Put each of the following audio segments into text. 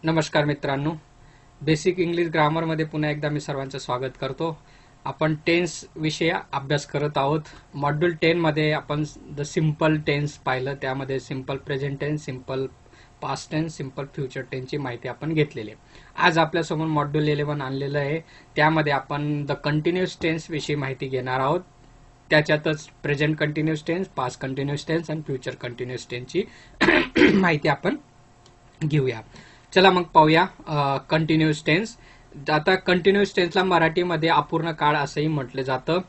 नमस्कार मित्रांनो, basic English ग्रामरमध्ये पुन्हा एकदा मी सर्वांचं स्वागत करतो. आपण टेन्स विषयी अभ्यास करत आहोत. मॉड्यूल 10 मध्ये आपण द सिंपल टेन्स पाहिलं. त्यामध्ये simple present tense, simple past tense, simple future टेन्सची माहिती आपण घेतलेली आहे. आज आपल्यासमोर मॉड्यूल 11 आणलेलं आहे. त्यामध्ये आपण द कंटिन्युअस टेन्स विषयी माहिती घेणार आहोत. त्याच्यातच present continuous tense, past continuous tense आणि फ्युचर कंटिन्युअस टेन्सची माहिती आपण घेऊया. चला मग पाहूया कंटिन्युअस टेन्स. आता कंटिन्युअस टेन्सला मराठीमध्ये अपूर्ण काळ असंही म्हटलं जातं.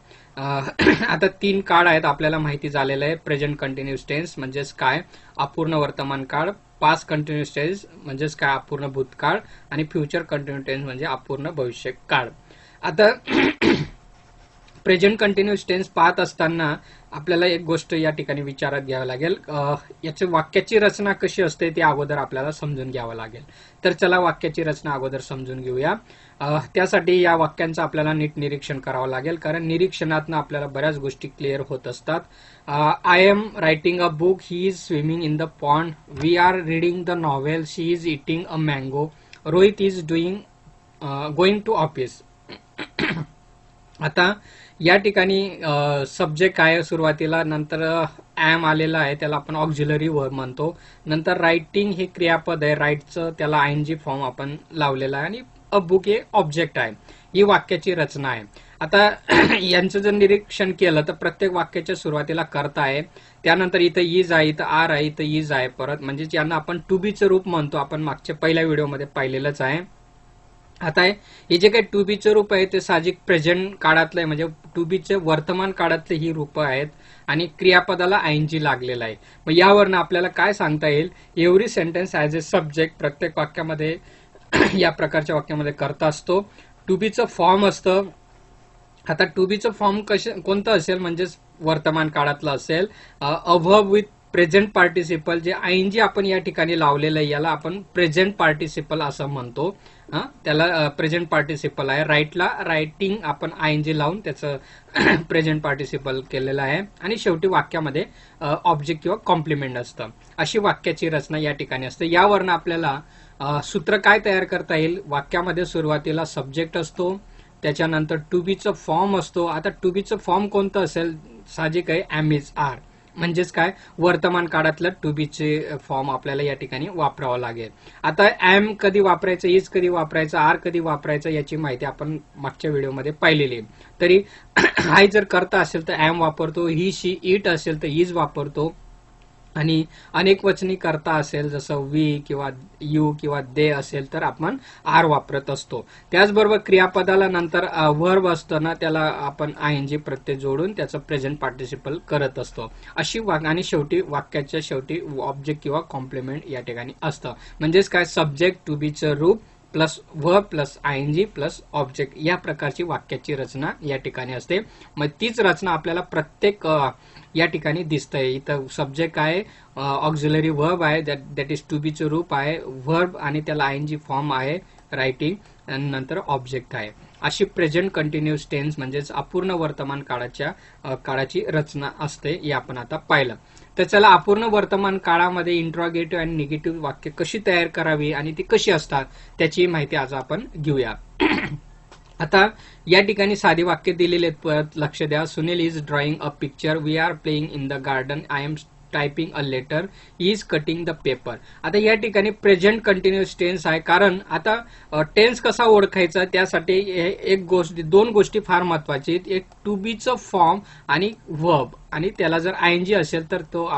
आता 3 काळ आहेत आपल्याला माहिती झालेलं आहे. प्रेझेंट कंटिन्युअस टेन्स म्हणजेच काय, अपूर्ण वर्तमान काळ. पास्ट कंटिन्युअस टेन्स म्हणजेच काय, अपूर्ण भूतकाळ. आणि फ्युचर कंटिन्युअस टेन्स म्हणजे अपूर्ण भविष्य काळ. आता प्रेझेंट कंटिन्युअस टेन्स पाहत असताना आपल्याला एक गोष्ट या ठिकाणी विचारात घ्यावी लागेल. याची वाक्याची रचना कशी असते ते अगोदर आपल्याला समजून घ्यावं लागेल. तर चला वाक्याची रचना अगोदर समजून घेऊया. त्यासाठी या वाक्यांचं आपल्याला नीट निरीक्षण करावं लागेल, कारण निरीक्षणातनं आपल्याला बऱ्याच गोष्टी क्लिअर होत असतात. I am writing a book, he is swimming in the pond, we are reading the novel, she is eating a mango, Rohit is going to office. आता या ठिकाणी सब्जेक्ट आहे सुरुवातीला, नंतर ॲम आलेला आहे, त्याला आपण ऑक्झिलरी वर्ब म्हणतो. नंतर रायटिंग हे क्रियापद आहे, राईटचं त्याला आयएनजी फॉर्म आपण लावलेला आहे, आणि अ बुक हे ऑब्जेक्ट आहे. ही वाक्याची रचना आहे. आता यांचं जर निरीक्षण केलं तर प्रत्येक वाक्याच्या सुरुवातीला कर्ता आहे, त्यानंतर इथं इज आहे, इथं आर आहे, इथं इज आहे परत, म्हणजे यांना आपण टू बीचं रूप म्हणतो. आपण मागच्या पहिल्या व्हिडिओमध्ये पाहिलेलंच आहे. आता हे जे काही टू बीचं रूप आहे ते साहजिक प्रेझेंट काळातलं आहे, म्हणजे टू बीचे वर्तमान काळातले ही रूपं आहेत, आणि क्रियापदाला आयएनजी लागलेला आहे. मग यावरनं आपल्याला काय सांगता येईल, every sentence as a subject. प्रत्येक वाक्यामध्ये या प्रकारच्या वाक्यामध्ये कर्ता असतो. टू बीचं फॉर्म असतं. आता टू बीचं फॉर्म कोणतं असेल, म्हणजेच वर्तमान काळातलं असेल. A verb with present participle, जे आयएनजी आपण या ठिकाणी लावलेलं आहे याला आपण प्रेझेंट पार्टिसिपल असं म्हणतो. त्याला प्रेझेंट पार्टिसिपल आहे. रायटिंग आपण आयएनजी लावून त्याचं प्रेझेंट पार्टिसिपल केलेलं आहे. आणि शेवटी वाक्यामध्ये ऑब्जेक्ट किंवा कॉम्प्लिमेंट असतं. अशी वाक्याची रचना या ठिकाणी असते. यावरनं आपल्याला सूत्र काय तयार करता येईल, वाक्यामध्ये सुरुवातीला सब्जेक्ट असतो, त्याच्यानंतर टू बीचं फॉर्म असतो. आता टू बीचं फॉर्म कोणतं असेल, साहजिक आहे ॲम इज आर, म्हणजेच काय, वर्तमान काळातलं टू बीचे फॉर्म आपल्याला या ठिकाणी वापरावं लागेल. आता ॲम कधी वापरायचं, इज कधी वापरायचं, आर कधी वापरायचं याची माहिती आपण मागच्या व्हिडिओमध्ये पाहिलेली आहे. तरी हाय जर करता असेल तर ॲम वापरतो, ही शी इट असेल तर इज वापरतो, आणि अनेक वचनी करता असेल जसं वी किंवा यू किंवा दे असेल तर आपण आर वापरत असतो. त्याचबरोबर क्रियापदाला नंतर वर्ब असतं ना, त्याला आपण आयएनजी प्रत्यय जोडून त्याचं प्रेझेंट पार्टिसिपल करत असतो. अशी आणि शेवटी वाक्याच्या शेवटी ऑब्जेक्ट किंवा कॉम्प्लिमेंट या ठिकाणी असतं. म्हणजेच काय, सब्जेक्ट टू बीचं रूप plus verb plus आयएनजी plus object, या प्रकारची वाक्याची रचना या ठिकाणी असते. मग तीच रचना आपल्याला प्रत्येक या ठिकाणी दिसतंय. इथं सब्जेक्ट आहे, ऑक्झिलरी वर्ब आहे, दॅट इज टू बीचं रूप आहे, वर्ब आणि त्याला आयएनजी फॉर्म आहे रायटिंग, आणि नंतर ऑब्जेक्ट आहे. अशी प्रेझेंट कंटिन्युअस टेन्स म्हणजेच अपूर्ण वर्तमान काळाची रचना असते, हे आपण आता पाहिलं. तर चला, अपूर्ण वर्तमान काळामध्ये इंट्रॉगेटिव्ह आणि निगेटिव्ह वाक्य कशी तयार करावी आणि ती कशी असतात त्याची माहिती आज आपण घेऊया. आता या ठिकाणी साधी वाक्य दिलेले आहेत, परत लक्ष द्या. Sunil is drawing a picture, we are playing in the garden, I am typing a letter, is cutting the paper. आता या ठिकाणी प्रेझेंट कंटिन्युअस टेन्स आहे, कारण आता टेन्स कसा ओळखायचा त्यासाठी दोन गोष्टी फार महत्वाची आहेत. एक टू बीचं फॉर्म आणि वर्ब, आणि त्याला जर आयएनजी असेल तर तो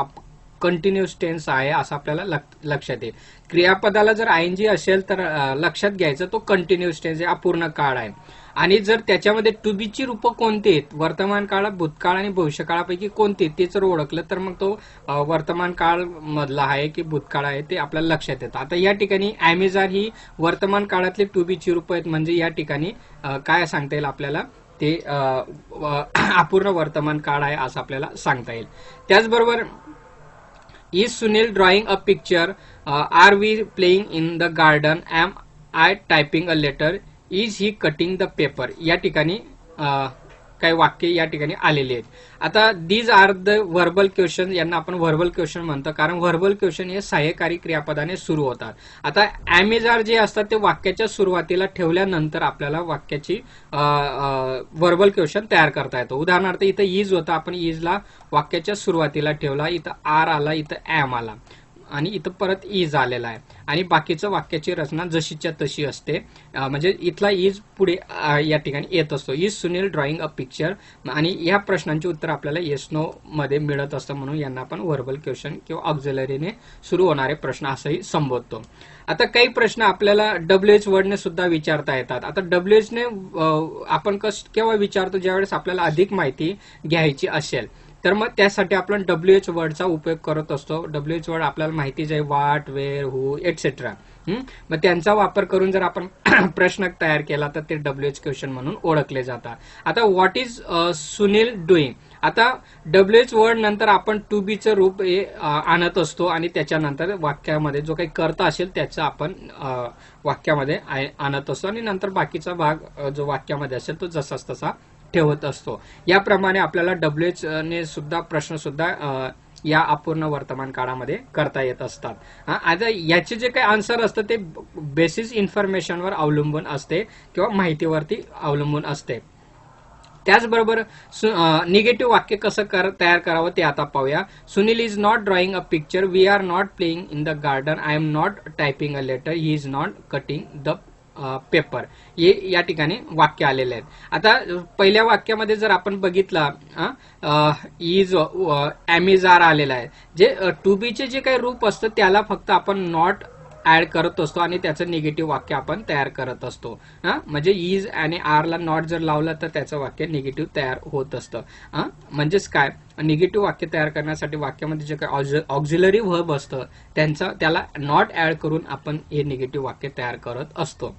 कंटिन्युअस टेन्स आहे असं आपल्याला लक्षात येईल. क्रियापदाला जर आयएनजी असेल तर लक्षात घ्यायचं तो कंटिन्युअस टेन्स आहे, अपूर्ण काळ आहे. आणि जर त्याच्यामध्ये टू बीची रूपं कोणती आहेत, वर्तमान काळ, भूतकाळ आणि भविष्यकाळापैकी कोणती, ते जर ओळखलं तर मग तो वर्तमान काळ मधला आहे की भूतकाळ आहे ते आपल्याला लक्षात येतं. आता या ठिकाणी ॲमेझॉन ही वर्तमान काळातली टू बीची रूपं आहेत, म्हणजे या ठिकाणी काय सांगता येईल आपल्याला, ते अपूर्ण वर्तमान काळ आहे असं आपल्याला सांगता येईल. त्याचबरोबर is Sunil drawing a picture, are we playing in the garden, am I typing a letter, is he cutting the paper. या ठिकाणी काही वाक्य या ठिकाणी आलेली आहेत. आता these are the verbal question, यांना आपण व्हर्बल क्वेश्चन म्हणतो कारण व्हर्बल क्वेश्चन हे सहाय्यकारी क्रियापदाने सुरू होतात. आता एम इज आर जे असतात ते वाक्याच्या सुरुवातीला ठेवल्यानंतर आपल्याला वाक्याची व्हर्बल क्वेश्चन तयार करता येतो. उदाहरणार्थ इथं इज होता, आपण इजला वाक्याच्या सुरुवातीला ठेवला, इथं आर आला, इथं एम आला आणि इथं परत इज आलेला आहे आणि बाकीचं वाक्याची रचना जशीच्या तशी असते. म्हणजे इथला इज पुढे या ठिकाणी येत असतो. Is Sunil drawing a picture, आणि या प्रश्नांची उत्तर आपल्याला येस नो मध्ये मिळत असतं, म्हणून यांना आपण व्हर्बल क्वेश्चन किंवा ऑक्झिलरीने सुरू होणारे प्रश्न असंही संबोधतो. आता काही प्रश्न आपल्याला डब्ल्यूएच वर्डने सुद्धा विचारता येतात. आता डब्ल्यूएच ने आपण केव्हा विचारतो, ज्यावेळेस आपल्याला अधिक माहिती घ्यायची असेल तर मग त्यासाठी आपण डब्ल्यूएच वर्डचा उपयोग करत असतो. डब्ल्यूएच वर्ड आपल्याला माहितीच आहे, व्हॉट, वेअर, हू एटसेट्रा. मग त्यांचा वापर करून जर आपण प्रश्न तयार केला तर ते डब्ल्यूएच क्वेश्चन म्हणून ओळखले जातात. आता व्हॉट इज सुनील डुईंग, आता डब्ल्यूएच वर्ड नंतर आपण टू बीचं रूप हे आणत असतो आणि त्याच्यानंतर वाक्यामध्ये जो काही कर्ता असेल त्याचं आपण वाक्यामध्ये आणत असतो आणि नंतर बाकीचा भाग जो वाक्यामध्ये असेल तो जसाच तसा ठेवत असतो. याप्रमाणे आपल्याला डब्ल्यूएच ने सुद्धा प्रश्न सुद्धा या अपूर्ण वर्तमान काळामध्ये करता येत असतात. आता याचे जे काही आन्सर असतं ते बेसिस इन्फॉर्मेशनवर अवलंबून असते किंवा माहितीवरती अवलंबून असते. त्याचबरोबर निगेटिव्ह वाक्य कसं तयार करावं ते आता पाहूया. Sunil is not drawing a picture, we are not playing in the garden, I am not typing a letter, he is not cutting the paper. हे या ठिकाणी वाक्य आलेले आहेत. आता पहिल्या वाक्यामध्ये जर आपण बघितला इज एम इज आर आलेला आहे. जे टू बीचे जे काही रूप असतं त्याला फक्त आपण नॉट ऍड करत असतो आणि त्याचं निगेटिव्ह वाक्य आपण तयार करत असतो. म्हणजे इज आणि आर ला नॉट जर लावलं तर त्याचं वाक्य निगेटिव्ह तयार होत असतं. म्हणजेच काय, निगेटिव्ह वाक्य तयार करण्यासाठी वाक्यामध्ये जे काही ऑक्झिलरी व्हर्ब असतं त्याला नॉट ऍड करून आपण हे निगेटिव्ह वाक्य तयार करत असतो.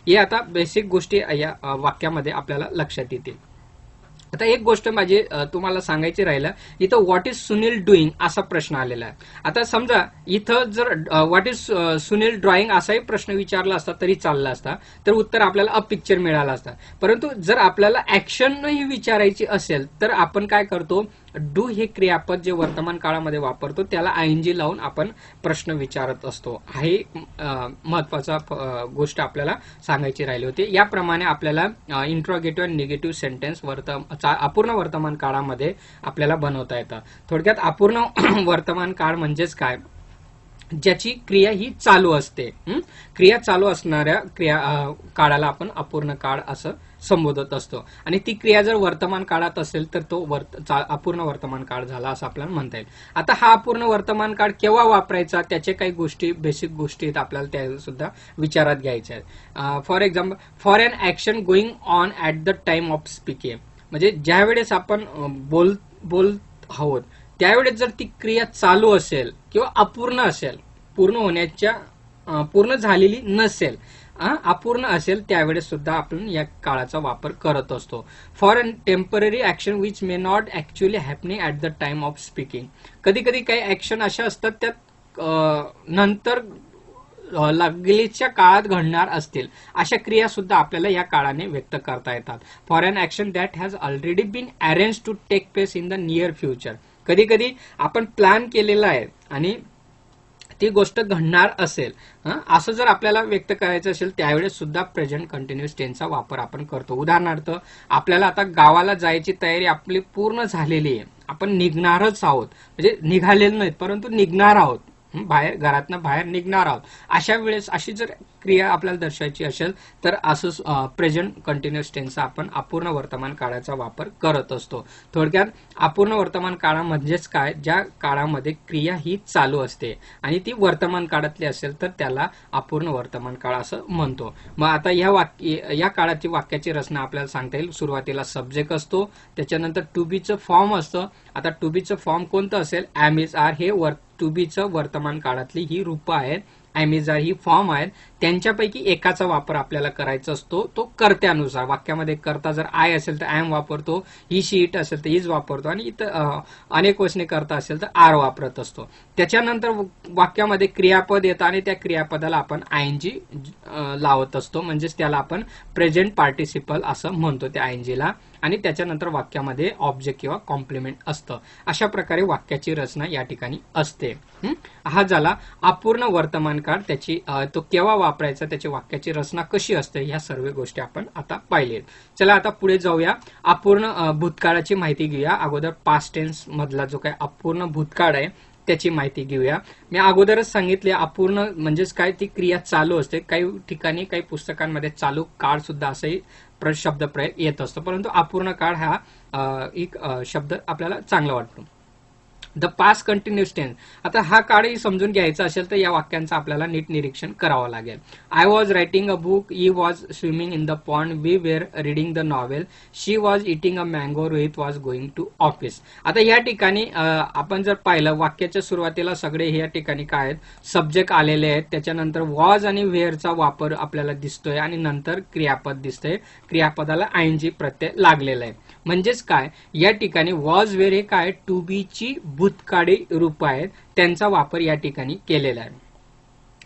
हे आता बेसिक गोष्टी या वाक्यामध्ये आपल्याला लक्षात येतील. आता एक गोष्ट माझी तुम्हाला सांगायची राहिलं, इथं व्हॉट इज सुनील डुईंग असा प्रश्न आलेला आहे. आता समजा इथं जर व्हॉट इज सुनील ड्रॉइंग असाही प्रश्न विचारला असता तरी चालला असता, तर उत्तर आपल्याला अ पिक्चर मिळालं असतं. परंतु जर आपल्याला ऍक्शनही विचारायची असेल तर आपण काय करतो, डू हे क्रियापद जे वर्तमान काळामध्ये वापरतो त्याला आयएनजी लावून आपण प्रश्न विचारत असतो. ही महत्वाचा गोष्ट आपल्याला सांगायची राहिली होती. याप्रमाणे आपल्याला इंट्रोगेटिव्ह आणि निगेटिव्ह सेंटेन्स अपूर्ण वर्तमान काळामध्ये आपल्याला बनवता येतं. थोडक्यात अपूर्ण वर्तमान काळ म्हणजेच काय, ज्याची क्रिया ही चालू असते. क्रिया चालू असणाऱ्या काळाला आपण अपूर्ण काळ असं संबोधत असतो आणि ती क्रिया जर वर्तमान काळात असेल तर तो अपूर्ण वर्तमान काळ झाला असं आपल्याला म्हणता येईल. आता हा अपूर्ण वर्तमान काळ केव्हा वापरायचा, त्याचे काही गोष्टी बेसिक गोष्टी आहेत आपल्याला त्या सुद्धा विचारात घ्यायच्या आहेत. For example, for an action going on at the time of speaking, म्हणजे ज्या वेळेस आपण बोलत आहोत त्यावेळेस जर ती क्रिया चालू असेल किंवा अपूर्ण असेल, पूर्ण झालेली नसेल, अपूर्ण असेल, त्यावेळेस सुद्धा आपण या काळाचा वापर करत असतो. For an temporary action which may not actually happening at the time of speaking, कधी कधी काही ऍक्शन अशा असतात त्यात नंतर लागलीच्या काळात घडणार असतील, अशा क्रिया सुद्धा आपल्याला या काळाने व्यक्त करता येतात. For an action that has already been arrange to take place in the near future, कधी कधी आपण प्लॅन केलेला आहे आणि ती गोष्ट घडणार असेल, असं जर आपल्याला व्यक्त करायचं असेल त्यावेळेस सुद्धा प्रेझेंट कंटिन्युअस टेन्सचा वापर आपण करतो. उदाहरणार्थ, आपल्याला आता गावाला जायची तयारी आपली पूर्ण झालेली आहे, आपण निघणारच आहोत, म्हणजे निघालेलं नाहीत परंतु निघणार आहोत, घरातनं बाहेर निघणार आहोत, अशा वेळेस अशी जर क्रिया आपल्याला दर्शवायची असेल तर असं प्रेझेंट कंटिन्युअस टेन्सचा आपण अपूर्ण वर्तमान काळाचा वापर करत असतो. थोडक्यात अपूर्ण वर्तमान काळ म्हणजेच काय, ज्या काळामध्ये क्रिया ही चालू असते आणि ती वर्तमान काळातली असेल तर त्याला अपूर्ण वर्तमान काळ असं म्हणतो. मग आता या काळाची वाक्याची रचना आपल्याला सांगता येईल. सुरुवातीला सब्जेक्ट असतो, त्याच्यानंतर टू बीचं फॉर्म असतं. आता टू बीचं फॉर्म कोणतं असेल, एम इज आर, हे टू बीचं वर्तमान काळातली ही रूपं आहेत. एम इज आर ही फॉर्म आहेत. त्यांच्यापैकी एकाचा वापर आपल्याला करायचा असतो, तो कर्त्यानुसार. वाक्यामध्ये कर्ता जर आय असेल तर एम वापरतो, ही शी इट असेल तर इज वापरतो, आणि इथं अनेक वचने कर्ता असेल तर आर वापरत असतो. त्याच्यानंतर वाक्यामध्ये क्रियापद येतं आणि त्या क्रियापदाला आपण आयएनजी लावत असतो, म्हणजेच त्याला आपण प्रेझेंट पार्टिसिपल असं म्हणतो त्या आयएनजीला. आणि त्याच्यानंतर वाक्यामध्ये ऑब्जेक्ट किंवा कॉम्प्लिमेंट असतं. अशा प्रकारे वाक्याची रचना या ठिकाणी असते. हा झाला अपूर्ण वर्तमान काळ, त्याची तो केव्हा वापरायचा, त्याची वाक्याची रचना कशी असते, ह्या सर्व गोष्टी आपण आता पाहिलेत. चला आता पुढे जाऊया. अपूर्ण भूतकाळाची माहिती घेऊया. अगोदर पास्ट टेन्स मधला जो काही अपूर्ण भूतकाळ आहे त्याची माहिती घेऊया. मी अगोदरच सांगितले अपूर्ण म्हणजेच काय, ती क्रिया चालू असते. काही ठिकाणी काही पुस्तकांमध्ये चालू काळ सुद्धा असंही शब्दप्रयोग येत असतो, परंतु अपूर्ण काळ हा एक शब्द आपल्याला चांगला वाटतो. The past continuous tense. आता हा काळही समजून घ्यायचा असेल तर या वाक्यांचं आपल्याला नीट निरीक्षण करावं लागेल. I was writing a book, he was swimming in the pond, we were reading the novel, she was eating a mango, Rohit was going to office. आता या ठिकाणी आपण जर पाहिलं वाक्याच्या सुरुवातीला सगळे या ठिकाणी काय आहेत, सब्जेक्ट आलेले आहेत. त्याच्यानंतर वॉज आणि वेअरचा वापर आपल्याला दिसतोय आणि नंतर क्रियापद दिसतंय. क्रियापदाला आयएनजी प्रत्यय लागलेला आहे. म्हणजेच काय, या ठिकाणी वॉज वेअर हे काय टू बी ची भूतकाळी रूप आहेत, त्यांचा वापर या ठिकाणी केलेला आहे.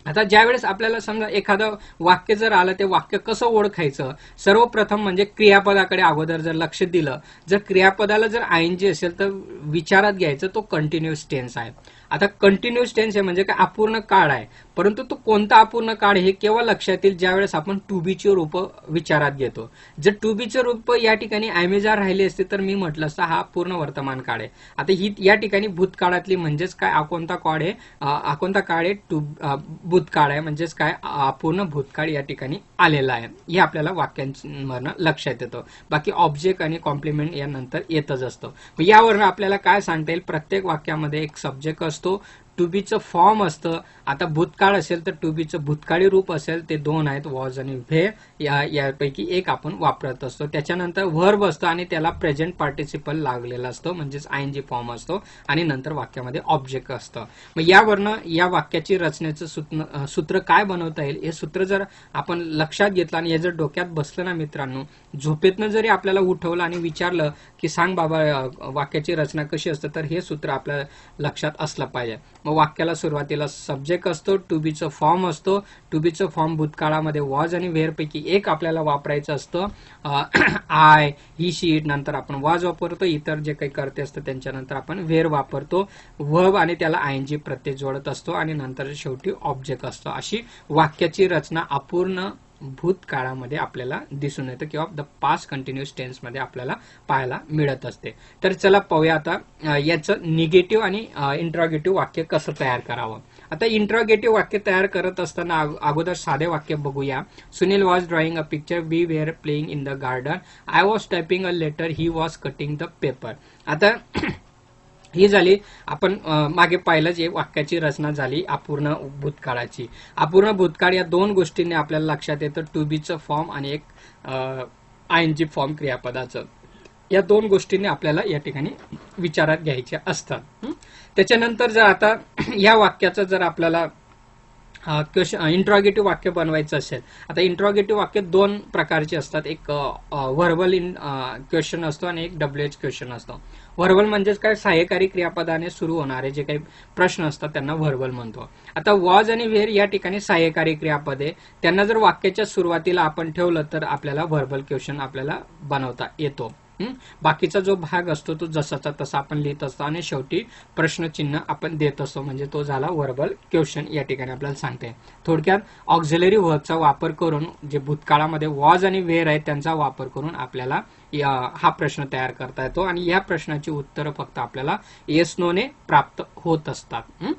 आता ज्यावेळेस आपल्याला समजा एखादं वाक्य जर आलं, ते वाक्य कसं ओळखायचं, सर्वप्रथम म्हणजे क्रियापदाकडे अगोदर जर लक्ष दिलं, जर क्रियापदाला जर आयएनजी असेल तर विचारात घ्यायचं तो कंटिन्युअस टेन्स आहे. आता कंटिन्युअस टेन्स आहे म्हणजे काय, अपूर्ण काळ आहे, परंतु तो कोणता अपूर्ण काळ हे केव्हा लक्षात येईल, ज्यावेळेस आपण टू बीची रूप विचारात घेतो. जर टू बीचे रूप या ठिकाणी ॲमेजार राहिले असते तर मी म्हटलं असतं हा पूर्ण वर्तमान काळ आहे. आता ही या ठिकाणी भूतकाळातली म्हणजेच काय, कोणता काळ आहे, कोणता काळ आहे, भूतकाळ आहे, म्हणजेच काय अपूर्ण भूतकाळ या ठिकाणी आलेला आहे. हे आपल्याला वाक्यांवरनं लक्षात येतं. बाकी ऑब्जेक्ट आणि कॉम्प्लिमेंट यानंतर येतच असतं. यावरनं आपल्याला काय सांगता येईल, प्रत्येक वाक्यामध्ये एक सब्जेक्ट असतो, टू बीचं फॉर्म असतं. आता भूतकाळ असेल तर टू बीचं भूतकाळी रूप असेल, ते दोन आहेत, वॉज आणि व्हे, यापैकी एक आपण वापरत असतो. त्याच्यानंतर व्हर्ब असतं आणि त्याला प्रेझेंट पार्टिसिपल लागलेला असतो, म्हणजेच आयएनजी फॉर्म असतो, आणि नंतर वाक्यामध्ये ऑब्जेक्ट असतं. मग यावरनं या वाक्याची रचनेचं सूत्र काय बनवता येईल, हे सूत्र जर आपण लक्षात घेतलं आणि हे जर डोक्यात बसलं ना मित्रांनो, झोपेतनं जरी आपल्याला उठवलं आणि विचारलं की सांग बाबा वाक्याची रचना कशी असते, तर हे सूत्र आपल्या लक्षात असलं पाहिजे. मग वाक्याला सुरुवातीला सब्जेक्ट असतो, टू बीचं फॉर्म असतो, टू बीचं फॉर्म भूतकाळामध्ये वॉज आणि वेअर पैकी एक आपल्याला वापरायचं असतं. आय, ही, शी, इट नंतर आपण वॉज वापरतो, इतर जे काही करते असतं त्यांच्यानंतर आपण वेअर वापरतो, वर्ब आणि त्याला आयएनजी प्रत्यय जोडत असतो, आणि नंतर शेवटी ऑब्जेक्ट असतो. अशी वाक्याची रचना अपूर्ण भूतकाळामध्ये आपल्याला दिसून येतं किंवा द पास्ट कंटिन्युअस टेन्स मध्ये आपल्याला पाहायला मिळत असते. तर चला पाहूया आता याचं निगेटिव्ह आणि इंट्रॉगेटिव्ह वाक्य कसं तयार करावं. आता इंट्रॉगेटिव्ह वाक्य तयार करत असताना अगोदर साधे वाक्य बघूया. Sunil was drawing a picture, we were playing in the garden, I was typing a letter, he was cutting the paper. आता ही झाली आपण मागे पाहिलं जे वाक्याची रचना झाली अपूर्ण भूतकाळाची. अपूर्ण भूतकाळ या दोन गोष्टींनी आपल्याला लक्षात येतं, टू बीचं फॉर्म आणि एक आयएनजी फॉर्म क्रियापदाचं. या दोन गोष्टींनी आपल्याला या ठिकाणी विचारात घ्यायच्या असतात. त्याच्यानंतर जर आता या वाक्याचं जर आपल्याला इंट्रॉगेटिव्ह वाक्य बनवायचं असेल, आता इंट्रॉगेटिव्ह वाक्य दोन प्रकारचे असतात, एक व्हर्बल क्वेश्चन असतो आणि एक डब्ल्यूएच क्वेश्चन असतो. व्हर्बल म्हणजेच काय, सहाय्यकारी क्रियापदाने सुरू होणारे जे काही प्रश्न असतात त्यांना व्हर्बल म्हणतो. आता वॉज आणि वेअर या ठिकाणी सहाय्यकारी क्रियापद आहे, त्यांना जर वाक्याच्या सुरुवातीला आपण ठेवलं तर आपल्याला व्हर्बल क्वेश्चन आपल्याला बनवता येतो. बाकीचा जो भाग असतो तो जसाचा तसा आपण लिहित असतो आणि शेवटी प्रश्नचिन्ह आपण देत असतो, म्हणजे तो झाला व्हर्बल क्वेश्चन या ठिकाणी आपल्याला सांगते. थोडक्यात ऑक्झिलरी वर्बचा वापर करून, जे भूतकाळामध्ये वॉज आणि वेअर आहे त्यांचा वापर करून आपल्याला हा प्रश्न तयार करता येतो, आणि या प्रश्नाची उत्तरं फक्त आपल्याला येस नो ने प्राप्त होत असतात.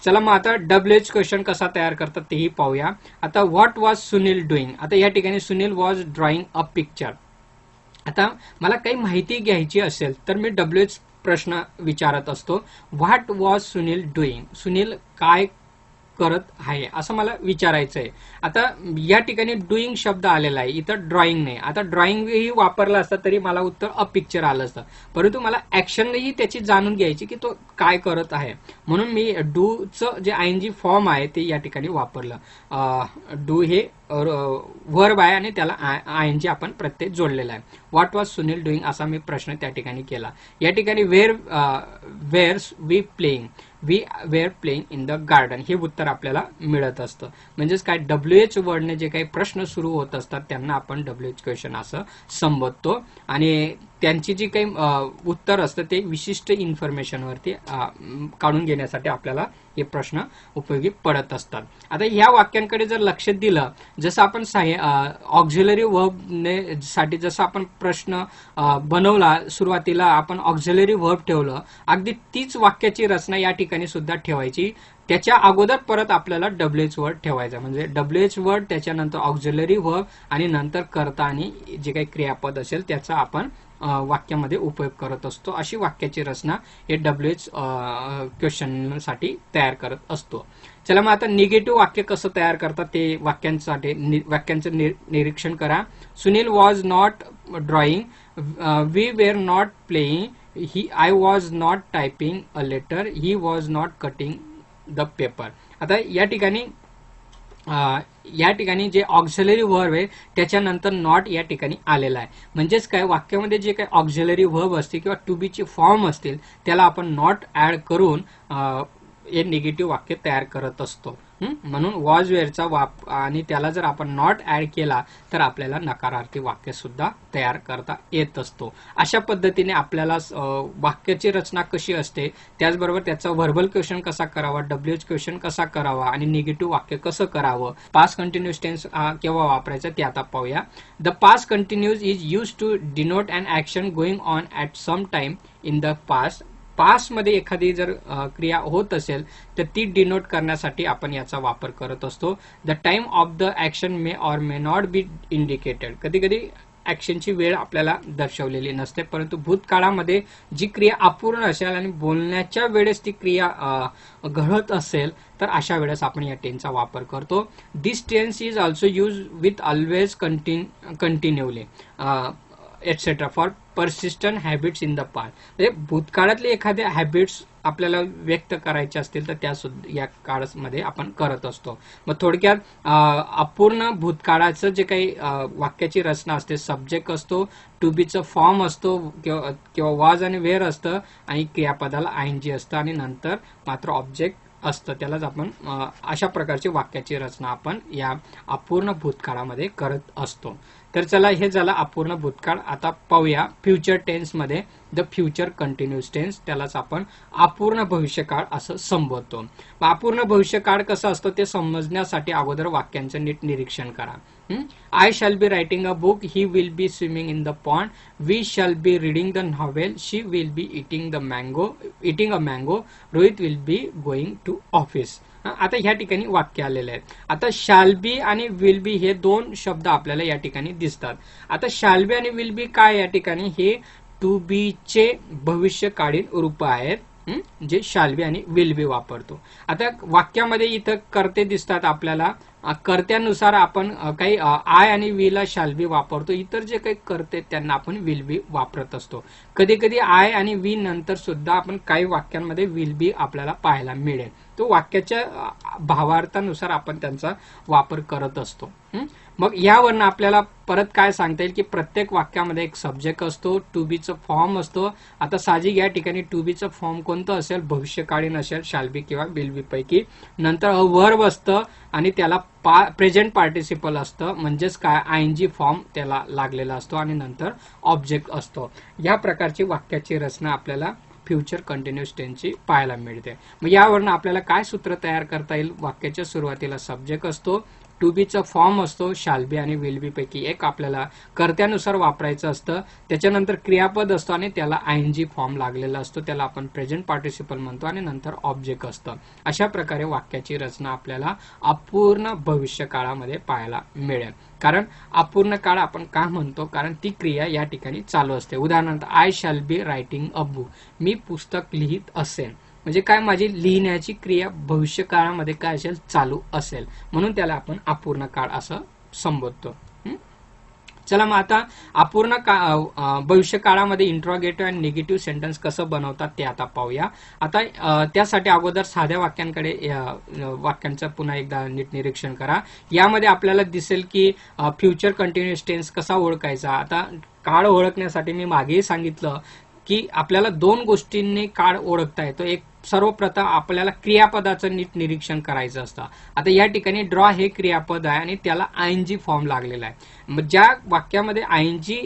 चला मग आता डब्ल्यूएच क्वेश्चन कसा तयार करतात तेही पाहूया. आता व्हॉट वॉज सुनील डुईंग. आता या ठिकाणी Sunil was drawing a picture. आता मला काही माहिती घ्यायची असेल तर मी डब्ल्यूएच प्रश्न विचारत असतो, what was Sunil doing. Sunil काय करत आहे असं मला विचारायचं आहे. आता या ठिकाणी डुईंग शब्द आलेला आहे, इथं ड्रॉइंग नाही. आता ड्रॉइंग ही वापरलं असतं तरी मला उत्तर अ पिक्चर आलं असतं, परंतु मला ऍक्शनही त्याची जाणून घ्यायची की तो काय करत आहे, म्हणून मी डूचं जे आयएनजी फॉर्म आहे ते या ठिकाणी वापरलं. डू हे वर्ब आहे आणि त्याला आयएनजी आपण प्रत्यय जोडलेला आहे. व्हॉट वॉज सुनील डुईंग असा मी प्रश्न त्या ठिकाणी केला. या ठिकाणी were's we playing, we were playing in the garden हे उत्तर आपल्याला मिळत असतं. म्हणजेच काय, WH वर्डने जे काही प्रश्न सुरू होत असतात त्यांना आपण WH क्वेश्चन असं संबोधतो आणि त्यांची जी काही उत्तर असतं ते विशिष्ट इन्फॉर्मेशनवरती काढून घेण्यासाठी आपल्याला हे प्रश्न उपयोगी पडत असतात. आता ह्या वाक्यांकडे जर लक्ष दिलं, जसं आपण ऑक्झिलरी वर्ब साठी जसं आपण प्रश्न बनवला, सुरुवातीला आपण ऑक्झिलरी वर्ब ठेवलं, अगदी तीच वाक्याची रचना या ठिकाणी सुद्धा ठेवायची. त्याच्या अगोदर परत आपल्याला WH वर्ड ठेवायचा, म्हणजे WH वर्ड त्याच्यानंतर ऑक्झिलरी वर्ब आणि नंतर कर्ता आणि जे काही क्रियापद असेल त्याचा आपण वाक्यामध्ये उपयोग करत असतो. अशी वाक्याची रचना हे WH क्वेश्चन तयार करत असतो. चला मग आता निगेटिव्ह वाक्य कसं तयार करतात ते वाक्यांचं निरीक्षण करा. Sunil was not drawing, we were not playing, I was not typing a letter, he was not cutting the paper. आता या ठिकाणी जे ऑक्झिलरी वर्ब आहे त्याच्यानंतर नॉट या ठिकाणी आलेला आहे. म्हणजेच काय, वाक्यामध्ये जे काही ऑक्झिलरी वर्ब असते किंवा टू बीचे फॉर्म असतील त्याला आपण नॉट ऍड करून हे निगेटिव्ह वाक्य तयार करत असतो. म्हणून वॉज वेअरचा आणि त्याला जर आपण नॉट ऍड केला तर आपल्याला नकारार्थी वाक्य सुद्धा तयार करता येत असतो. अशा पद्धतीने आपल्याला वाक्याची रचना कशी असते, त्याचबरोबर त्याचा व्हर्बल क्वेश्चन कसा करावा, WH क्वेश्चन कसा करावा आणि निगेटिव्ह वाक्य कसं करावं, पास्ट कंटिन्युअस टेन्स केव्हा वापरायचं ते आता पाहूया. The past continuous is used to denote an action going on at some time in the past. Past मध्ये एखादी जर क्रिया होत असेल तर ती डिनोट करण्यासाठी आपण याचा वापर करत असतो. The time of the action may or may not be indicated. कधी कधी ऍक्शनची वेळ आपल्याला दर्शवलेली नसते, परंतु भूतकाळामध्ये जी क्रिया अपूर्ण असेल आणि बोलण्याच्या वेळेस ती क्रिया घडत असेल तर अशा वेळेस आपण या टेन्सचा वापर करतो. This tense is also use with always continually etcetera for persistent habits in the past. म्हणजे भूतकाळातले एखाद्या हॅबिट्स आपल्याला व्यक्त करायचे असतील तर त्या सुद्धा या काळामध्ये आपण करत असतो. मग थोडक्यात अपूर्ण भूतकाळाचं जे काही वाक्याची रचना असते, सब्जेक्ट असतो, टू बीचं फॉर्म असतो किंवा वॉज आणि वेअर असतं आणि क्रियापदाला आयएनजी असतं आणि नंतर मात्र ऑब्जेक्ट असतं, त्यालाच आपण अशा प्रकारची वाक्याची रचना आपण या अपूर्ण भूतकाळामध्ये करत असतो. तर चला, हे झालं अपूर्ण भूतकाळ. आता पाहूया फ्युचर टेन्स मध्ये द फ्युचर कंटिन्युअस टेन्स, त्यालाच आपण अपूर्ण भविष्यकाळ असं संबोधतो. अपूर्ण भविष्यकाळ कसं असतं ते समजण्यासाठी अगोदर वाक्यांचं नीट निरीक्षण करा. I shall be writing a book, he will be swimming in the pond, we shall be reading the novel, she will be eating a mango, Rohit will be going to office. आता ह्या ठिकाणी वाक्य आलेले आहेत. आता शॅल बी आणि will be हे दोन शब्द आपल्याला या ठिकाणी दिसतात. आता शॅल बी आणि विल बी काय, या ठिकाणी हे टू बी चे भविष्यकालीन रूप आहेत जे शॅल बी आणि विल बी वापरतो. आता वाक्यामध्ये इथं कर्ते दिसतात आपल्याला, कर्त्यानुसार आपण काही आय आणि वी ला शॅल बी वापरतो, इतर जे काही कर्ते त्यांना आपण विल बी वापरत असतो. कधी कधी आय आणि वी नंतर सुद्धा आपण काही वाक्यांमध्ये विल बी आपल्याला पाहायला मिळेल. तो वाक्याच्या भावार्थानुसार आपण त्यांचा वापर करत असतो. मग यावरनं आपल्याला परत काय सांगता येईल की प्रत्येक वाक्यामध्ये एक सब्जेक्ट असतो, टू बीचं फॉर्म असतो. आता साहजिक या ठिकाणी टू बीचं फॉर्म कोणतं असेल, भविष्यकालीन असेल, शॅल बी किंवा विल बी पैकी. नंतर वर्ब असतं आणि त्याला प्रेझेंट पार्टिसिपल असतं, म्हणजेच काय आयएनजी फॉर्म त्याला लागलेला असतो आणि नंतर ऑब्जेक्ट असतो. या प्रकारची वाक्याची रचना आपल्याला फ्युचर कंटिन्युअस टेन्सची पाहायला मिळते. मग यावरनं आपल्याला काय सूत्र तयार करता येईल, वाक्याच्या सुरुवातीला सब्जेक्ट असतो, टू बीचा फॉर्म असतो, शाल बी आणि विल बी पैकी एक आपल्याला कर्त्यानुसार वापरायचं असतं, त्याच्यानंतर क्रियापद असतो आणि त्याला आयएनजी फॉर्म लागलेला असतो, त्याला आपण प्रेझेंट पार्टिसिपल म्हणतो आणि नंतर ऑब्जेक्ट असतं. अशा प्रकारे वाक्याची रचना आपल्याला अपूर्ण भविष्यकाळामध्ये पाहायला मिळेल. कारण अपूर्ण काळ आपण का म्हणतो, कारण ती क्रिया या ठिकाणी चालू असते. उदाहरणार्थ I shall be writing a book, मी पुस्तक लिहित असेन. म्हणजे काय, माझी लिहिण्याची क्रिया भविष्य काळामध्ये काय असेल, चालू असेल, म्हणून त्याला आपण अपूर्ण काळ असं संबोधतो. चला मग आता अपूर्ण भविष्य काळामध्ये इंट्रोगेटिव्ह आणि निगेटिव्ह सेंटेन्स कसं बनवतात ते आता पाहूया. आता त्यासाठी अगोदर साध्या वाक्यांकडे वाक्यांचं पुन्हा एकदा नीट निरीक्षण करा. यामध्ये आपल्याला दिसेल की फ्युचर कंटिन्युअस टेन्स कसा ओळखायचा. आता काळ ओळखण्यासाठी मी मागेही सांगितलं की आपल्याला दोन गोष्टींनी काळ ओळखता येतो. एक, सर्वप्रथम आपल्याला क्रियापदाचं नीट निरीक्षण करायचं असतं. आता या ठिकाणी ड्रॉ हे क्रियापद आहे आणि त्याला आयएनजी फॉर्म लागलेला आहे. मग ज्या वाक्यामध्ये आयएनजी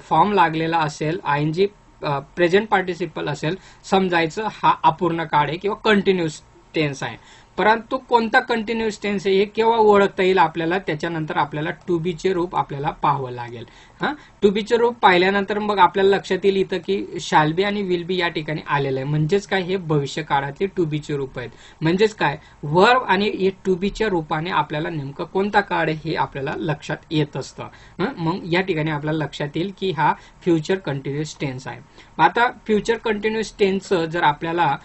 फॉर्म लागलेला असेल, आयएनजी प्रेझेंट पार्टिसिपल असेल, समजायचं हा अपूर्ण काळ आहे किंवा कंटिन्युअस टेन्स आहे. परंतु कोणता कंटिन्युअस टेन्स आहे हे केव्हा ओळखता येईल आपल्याला, त्याच्यानंतर आपल्याला टू बी चे रूप आपल्याला पाहावं लागेल. टू बी चे रूप पाहिल्यानंतर मग आपल्याला लक्षात येईल इथं की शॅल बी आणि विल बी या ठिकाणी आलेलं आहे. म्हणजेच काय, हे भविष्य काळातले टू बी चे रूप आहेत. म्हणजेच काय, वर्ब आणि हे टू बी च्या रूपाने आपल्याला नेमकं कोणता काळ आहे हे आपल्याला लक्षात येत असतं. मग या ठिकाणी आपल्याला लक्षात येईल की हा फ्युचर कंटिन्युअस टेन्स आहे. आता फ्युचर कंटिन्युअस टेन्सचं जर आपल्याला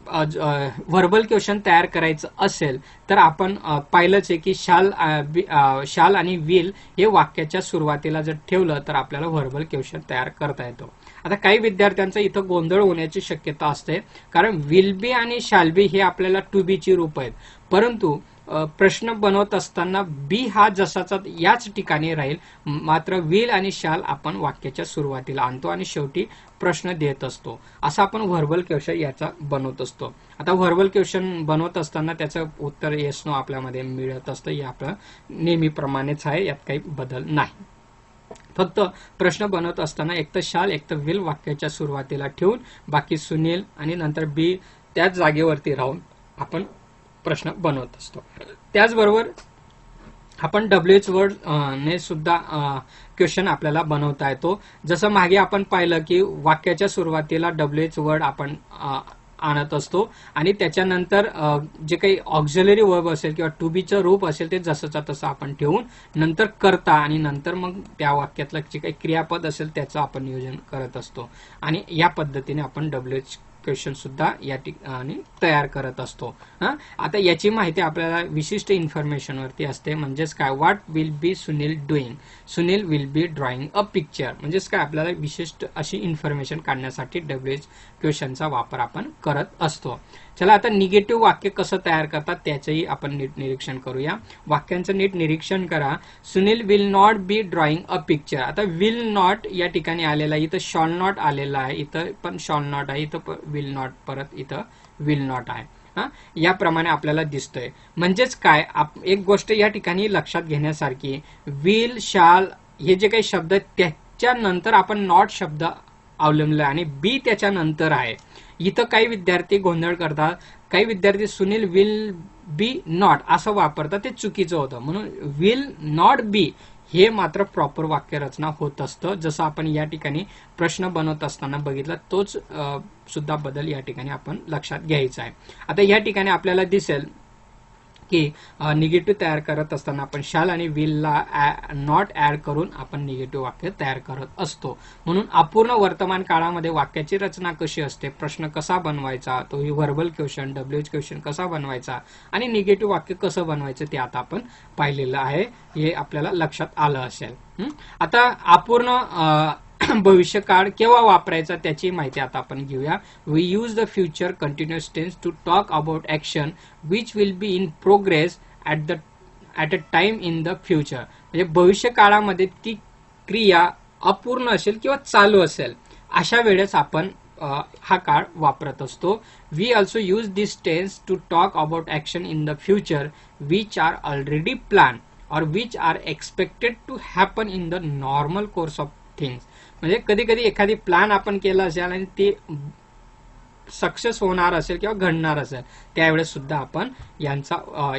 व्हर्बल क्वेश्चन तयार करायचं असेल तर आपण पाहिलंच आहे की शाल आणि विल हे वाक्याच्या सुरुवातीला जर ठेवलं तर आपल्याला व्हर्बल क्वेश्चन तयार करता येतो. आता काही विद्यार्थ्यांचा इथं गोंधळ होण्याची शक्यता असते, कारण विल बी आणि शाल बी हे आपल्याला टू बी ची रूप आहेत. परंतु प्रश्न बनवत असताना बी हा जसाचा याच ठिकाणी राहील, मात्र विल आणि शाल आपण वाक्याच्या सुरुवातीला आणतो आणि शेवटी प्रश्न देत असतो. असं आपण व्हर्बल क्वेश्चन याचा बनवत असतो. आता व्हर्बल क्वेश्चन बनवत असताना त्याचं उत्तर येस नो आपल्यामध्ये मिळत असतं. हे आपलं नेहमीप्रमाणेच आहे, यात काही बदल नाही. फक्त प्रश्न बनवत असताना एक तर शाल एक तर विल वाक्याच्या सुरुवातीला ठेवून बाकी सुनील आणि नंतर बी त्याच जागेवरती राहून आपण प्रश्न बनवत असतो. त्याचबरोबर आपण डब्ल्यूएच वर्ड ने सुद्धा क्वेश्चन आपल्याला बनवता येतो. जसं मागे आपण पाहिलं की वाक्याच्या सुरुवातीला डब्ल्यूएच वर्ड आपण आणत असतो आणि त्याच्यानंतर जे काही ऑक्झिलरी वर्ब असेल किंवा टू बीचं रूप असेल ते जसंचा तसं आपण ठेवून नंतर करता आणि नंतर मग त्या वाक्यातलं जे काही क्रियापद असेल त्याचं आपण नियोजन करत असतो आणि या पद्धतीने आपण डब्ल्यूएच क्वेश्चन सुद्धा या ठिकाणी तयार करत असतो. आता याची माहिती आपल्याला विशिष्ट इन्फॉर्मेशन वरती असते. म्हणजेच काय, what will be Sunil doing, Sunil will be drawing a picture. म्हणजेच काय, आपल्याला विशिष्ट अशी इन्फॉर्मेशन काढण्यासाठी डब्ल्यूएच क्वेश्चनचा वापर आपण करत असतो. चला आता निगेटिव्ह वाक्य कसं तयार करतात त्याचंही आपण नीट निरीक्षण करूया. वाक्यांचं नीट निरीक्षण करा. Sunil will not be drawing a picture. आता विल नॉट या ठिकाणी आलेला आहे, इथं शॉल नॉट आलेला आहे, इथं पण शॉल नॉट आहे, इथं विल नॉट, परत इथं विल नॉट आहे. याप्रमाणे आपल्याला दिसतंय. म्हणजेच काय, एक गोष्ट या ठिकाणी लक्षात घेण्यासारखी, विल शाल हे जे काही शब्द त्याच्यानंतर आपण नॉट शब्द अवलंबला आणि बी त्याच्यानंतर आहे. इथं काही विद्यार्थी गोंधळ करतात. काही विद्यार्थी सुनील विल बी नॉट असं वापरतात, ते चुकीचं होतं. म्हणून विल नॉट बी हे मात्र प्रॉपर वाक्यरचना होत असतं. जसं आपण या ठिकाणी प्रश्न बनवत असताना बघितलं, तोच सुद्धा बदल या ठिकाणी आपण लक्षात घ्यायचा आहे. आता या ठिकाणी आपल्याला दिसेल की निगेटिव्ह तयार करत असताना आपण शाल आणि विलला नॉट ऍड करून आपण निगेटिव्ह वाक्य तयार करत असतो. म्हणून अपूर्ण वर्तमान काळामध्ये वाक्याची रचना कशी असते, प्रश्न कसा बनवायचा, तो ही व्हर्बल क्वेश्चन डब्ल्यूएच क्वेश्चन कसा बनवायचा आणि निगेटिव्ह वाक्य कसं बनवायचं ते आता आपण पाहिलेलं आहे. हे आपल्याला लक्षात आलं असेल. आता अपूर्ण भविष्य काळ केव्हा वापरायचा त्याची माहिती आता आपण घेऊया. We use the future continuous tense to talk about action which will be in progress at a time in the future. म्हणजे भविष्य काळामध्ये ती क्रिया अपूर्ण असेल किंवा चालू असेल अशा वेळेस आपण हा काळ वापरत असतो. We also use this tense to talk about action in the future which are already plan or which are expected to happen in the normal course of things. म्हणजे कधी कधी एखादी प्लॅन आपण केला असेल आणि ते सक्सेस होणार असेल किंवा घडणार असेल त्यावेळेस सुद्धा आपण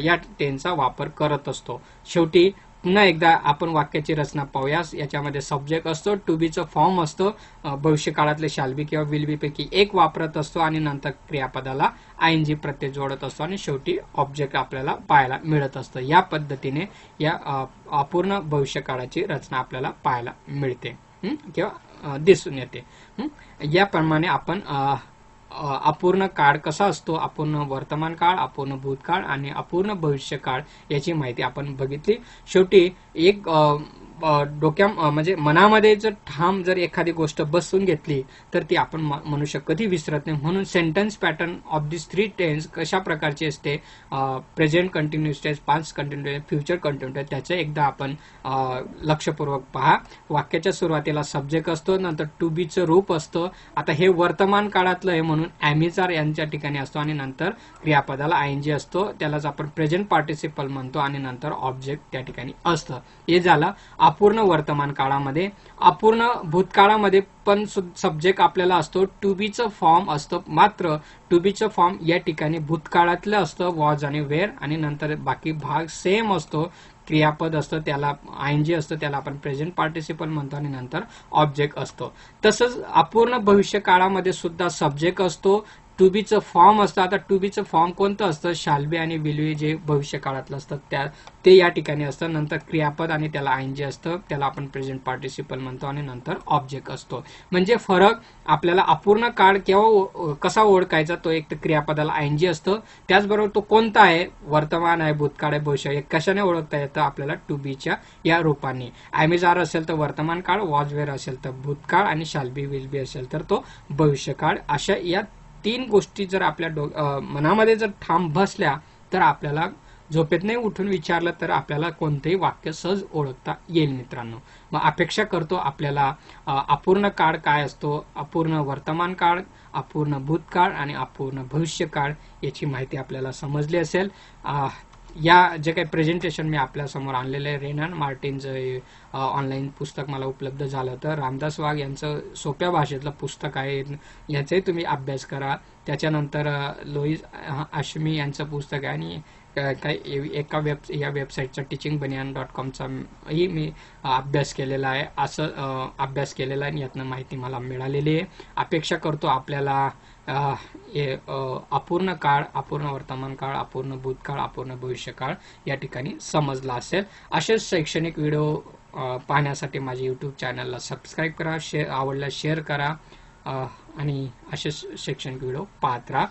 या टेन्सचा वापर करत असतो. शेवटी पुन्हा एकदा आपण वाक्याची रचना पाहूया. याच्यामध्ये सब्जेक्ट असतो, टू बीचं फॉर्म असतो, भविष्य काळातले शाल बी किंवा विल बी पैकी एक वापरत असतो आणि नंतर क्रियापदाला आयएनजी प्रत्यय जोडत असतो आणि शेवटी ऑब्जेक्ट आपल्याला पाहायला मिळत असतं. या पद्धतीने या अपूर्ण भविष्य काळाची रचना आपल्याला पाहायला मिळते किंवा दिसून येते. याप्रमाणे आपण अपूर्ण काळ कसा असतो, अपूर्ण वर्तमान काळ, अपूर्ण भूतकाळ आणि अपूर्ण भविष्य काळ याची माहिती आपण बघितली. शेवटी एक म्हणजे मनामध्ये जर ठाम जर एखादी गोष्ट बसून घेतली तर ती आपण म्हणू शकतो, कधी विसरत नाही. म्हणून sentence pattern of this 3 tense कशा प्रकारची असते, present continuous tense, past continuous, future continuous, त्याचं एकदा आपण लक्षपूर्वक पहा. वाक्याच्या सुरुवातीला सब्जेक्ट असतो, नंतर टू बीचं रूप असतं. आता हे वर्तमान काळातलं आहे म्हणून ॲमिजार यांच्या ठिकाणी असतो आणि नंतर क्रियापदाला आयएनजी असतो, त्यालाच आपण प्रेझेंट पार्टिसिपल म्हणतो आणि नंतर ऑब्जेक्ट त्या ठिकाणी असतं. हे झालं अपूर्ण वर्तमान काळामध्ये. अपूर्ण भूतकाळामध्ये पण सब्जेक्ट आपल्याला असतो, टू बीचं फॉर्म असतं, मात्र टू बीचं फॉर्म या ठिकाणी भूतकाळातलं असतं, वॉज आणि वेअर, आणि नंतर बाकी भाग सेम असतो. क्रियापद असतं त्याला आयएनजी असतं, त्याला आपण प्रेझेंट पार्टिसिपल म्हणतो आणि नंतर ऑब्जेक्ट असतो. तसंच अपूर्ण भविष्य काळामध्ये सुद्धा सब्जेक्ट असतो, टू बीचं फॉर्म असतं. आता टू बीचं फॉर्म कोणतं असतं, शाल बी आणि विल बी जे भविष्य काळातलं असतं ते या ठिकाणी असतं. नंतर क्रियापद आणि त्याला आयएनजी असतं, त्याला आपण प्रेझेंट पार्टिसिपल म्हणतो आणि नंतर ऑब्जेक्ट असतो. म्हणजे फरक आपल्याला अपूर्ण काळ केव्हा कसा ओळखायचा, तो एक तर क्रियापदाला आयएनजी असतं, त्याचबरोबर तो कोणता आहे, वर्तमान आहे, भूतकाळ आहे, भविष्य आहे, कशाने ओळखता येतं आपल्याला, टू बीच्या या रूपाने. ॲमिजार असेल तर वर्तमान काळ, वॉज वेअर असेल तर भूतकाळ आणि शाल बी विल बी असेल तर तो भविष्यकाळ. अशा या 3 गोष्टी जर आपल्या मनामध्ये जर ठाम बसल्या तर आपल्याला झोपेत नाही उठून विचारलं तर आपल्याला कोणतेही वाक्य सहज ओळखता येईल मित्रांनो. मग अपेक्षा करतो आपल्याला अपूर्ण काळ काय असतो, अपूर्ण वर्तमान काळ, अपूर्ण भूतकाळ आणि अपूर्ण भविष्यकाळ याची माहिती आपल्याला समजली असेल. या जे काही प्रेझेंटेशन मी आपल्या समोर आणलेलं आहे, रेनन मार्टिनचं ऑनलाईन पुस्तक मला उपलब्ध झालं होतं. रामदास वाघ यांचं सोप्या भाषेतलं पुस्तक आहे, याचाही तुम्ही अभ्यास करा. त्याच्यानंतर लोईस आश्मी यांचं पुस्तक आहे आणि एका या वेबसाईटचा teachingbaniyan.com ही मी अभ्यास केलेला आहे. असं अभ्यास केलेला आहे आणि यातनं माहिती मला मिळालेली आहे. अपेक्षा करतो आपल्याला अपूर्ण काळ, अपूर्ण वर्तमान काळ, अपूर्ण भूतकाळ, अपूर्ण भविष्यकाळ या ठिकाणी समजला असेल. असेच शैक्षणिक व्हिडिओ पाहण्यासाठी माझ्या यूट्यूब चॅनलला सबस्क्राईब करा, आवडल्यास शेअर करा आणि असेच शैक्षणिक व्हिडिओ पाहत राहा.